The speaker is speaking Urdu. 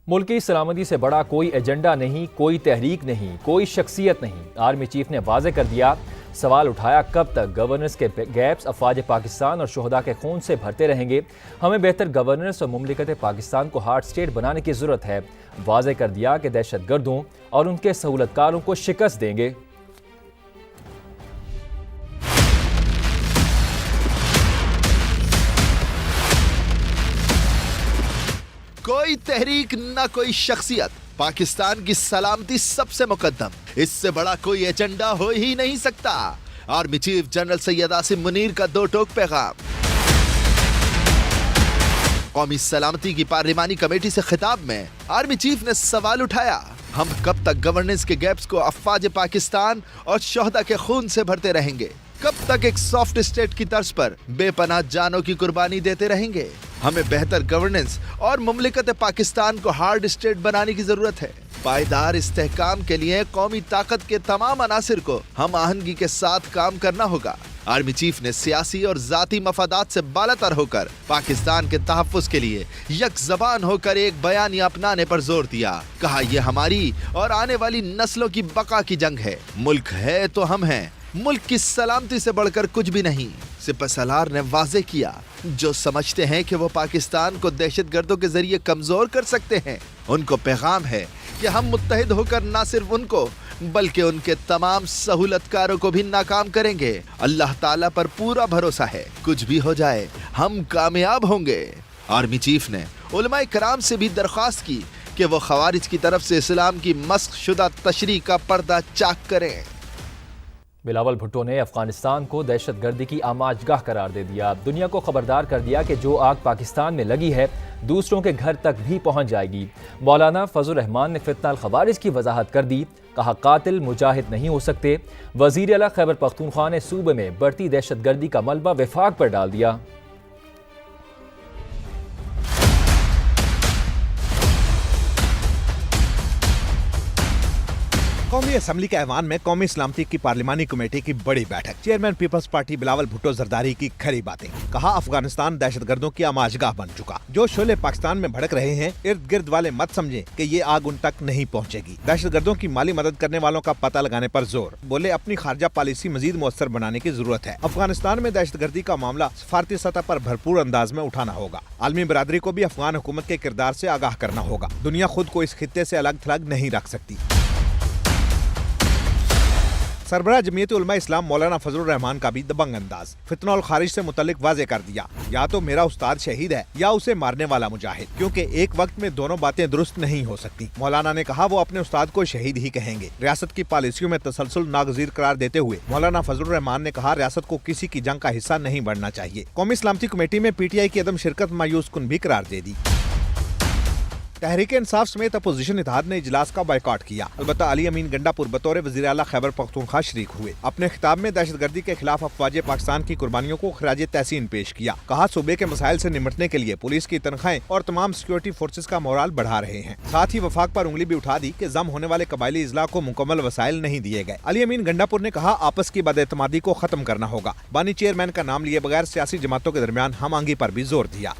ملکی سلامتی سے بڑا کوئی ایجنڈا نہیں، کوئی تحریک نہیں، کوئی شخصیت نہیں۔ آرمی چیف نے واضح کر دیا۔ سوال اٹھایا کب تک گورننس کے گیپس افواج پاکستان اور شہداء کے خون سے بھرتے رہیں گے؟ ہمیں بہتر گورننس اور مملکت پاکستان کو ہارڈ اسٹیٹ بنانے کی ضرورت ہے۔ واضح کر دیا کہ دہشت گردوں اور ان کے سہولت کاروں کو شکست دیں گے۔ کوئی تحریک نہ کوئی شخصیت، پاکستان کی سلامتی سب سے مقدم، اس سے بڑا کوئی ایجنڈا ہو ہی نہیں سکتا۔ Army chief general Syed Asim Munir کا دو ٹوک پیغام۔ قومی سلامتی کی پارلیمانی کمیٹی سے خطاب میں آرمی چیف نے سوال اٹھایا، ہم کب تک گورننس کے گیپس کو افواج پاکستان اور شہداء کے خون سے بھرتے رہیں گے؟ کب تک ایک سافٹ اسٹیٹ کی طرز پر بے پناہ جانوں کی قربانی دیتے رہیں گے؟ ہمیں بہتر گورننس اور مملکت پاکستان کو ہارڈ اسٹیٹ بنانے کی ضرورت ہے۔ پائیدار استحکام کے لیے قومی طاقت کے تمام عناصر کو ہم آہنگی کے ساتھ کام کرنا ہوگا۔ آرمی چیف نے سیاسی اور ذاتی مفادات سے بالاتر ہو کر پاکستان کے تحفظ کے لیے یک زبان ہو کر ایک بیانیہ اپنانے پر زور دیا۔ کہا یہ ہماری اور آنے والی نسلوں کی بقا کی جنگ ہے۔ ملک ہے تو ہم ہیں، ملک کی سلامتی سے بڑھ کر کچھ بھی نہیں۔ سپہ سالار نے واضح کیا، جو سمجھتے ہیں کہ وہ پاکستان کو دہشت گردوں کے ذریعے کمزور کر سکتے ہیں، ان کو پیغام ہے کہ ہم متحد ہو کر نہ صرف ان کو بلکہ ان کے تمام سہولت کاروں کو بھی ناکام کریں گے۔ اللہ تعالیٰ پر پورا بھروسہ ہے، کچھ بھی ہو جائے ہم کامیاب ہوں گے۔ آرمی چیف نے علماء کرام سے بھی درخواست کی کہ وہ خوارج کی طرف سے اسلام کی مسخ شدہ تشریح کا پردہ چاک کریں۔ بلاول بھٹو نے افغانستان کو دہشت گردی کی آماج گاہ قرار دے دیا۔ دنیا کو خبردار کر دیا کہ جو آگ پاکستان میں لگی ہے دوسروں کے گھر تک بھی پہنچ جائے گی۔ مولانا فضل الرحمان نے فتنہ الخوارج کی وضاحت کر دی۔ کہا قاتل مجاہد نہیں ہو سکتے۔ وزیر اعلیٰ خیبر پختونخوا نے صوبے میں بڑھتی دہشت گردی کا ملبہ وفاق پر ڈال دیا۔ قومی اسمبلی کے ایوان میں قومی سلامتی کی پارلیمانی کمیٹی کی بڑی بیٹھک۔ چیئرمین پیپلز پارٹی بلاول بھٹو زرداری کی کھری باتیں۔ کہا افغانستان دہشت گردوں کی آماج گاہ بن چکا۔ جو شعلے پاکستان میں بھڑک رہے ہیں، ارد گرد والے مت سمجھیں کہ یہ آگ ان تک نہیں پہنچے گی۔ دہشت گردوں کی مالی مدد کرنے والوں کا پتہ لگانے پر زور۔ بولے اپنی خارجہ پالیسی مزید مؤثر بنانے کی ضرورت ہے۔ افغانستان میں دہشت گردی کا معاملہ سفارتی سطح پر بھرپور انداز میں اٹھانا ہوگا۔ عالمی برادری کو بھی افغان حکومت کے کردار سے آگاہ کرنا ہوگا۔ دنیا خود کو اس خطے سے الگ تھلگ نہیں رکھ سکتی۔ سربراہ جمعیت علماء اسلام مولانا فضل الرحمان کا بھی دبنگ انداز۔ فتنہ الخارج سے متعلق واضح کر دیا، یا تو میرا استاد شہید ہے یا اسے مارنے والا مجاہد، کیونکہ ایک وقت میں دونوں باتیں درست نہیں ہو سکتی۔ مولانا نے کہا وہ اپنے استاد کو شہید ہی کہیں گے۔ ریاست کی پالیسیوں میں تسلسل ناگزیر قرار دیتے ہوئے مولانا فضل الرحمان نے کہا ریاست کو کسی کی جنگ کا حصہ نہیں بننا چاہیے۔ قومی سلامتی کمیٹی میں پی ٹی آئی کی عدم شرکت مایوس کن بھی قرار دے دی۔ تحریک انصاف سمیت اپوزیشن اتحاد نے اجلاس کا بائیکاٹ کیا۔ البتہ علی امین گنڈا پور بطور وزیر اعلیٰ خیبر پختونخوا شریک ہوئے۔ اپنے خطاب میں دہشت گردی کے خلاف افواج پاکستان کی قربانیوں کو خراج تحسین پیش کیا۔ کہا صوبے کے مسائل سے نمٹنے کے لیے پولیس کی تنخواہیں اور تمام سیکورٹی فورسز کا مورال بڑھا رہے ہیں۔ ساتھ ہی وفاق پر انگلی بھی اٹھا دی کہ ضم ہونے والے قبائلی اضلاع کو مکمل وسائل نہیں دیے گئے۔ علی امین گنڈا پور نے کہا آپس کی بد اعتمادی کو ختم کرنا ہوگا۔ بانی چیئرمین کا نام لیے بغیر سیاسی جماعتوں کے درمیان ہم آہنگی پر بھی زور دیا۔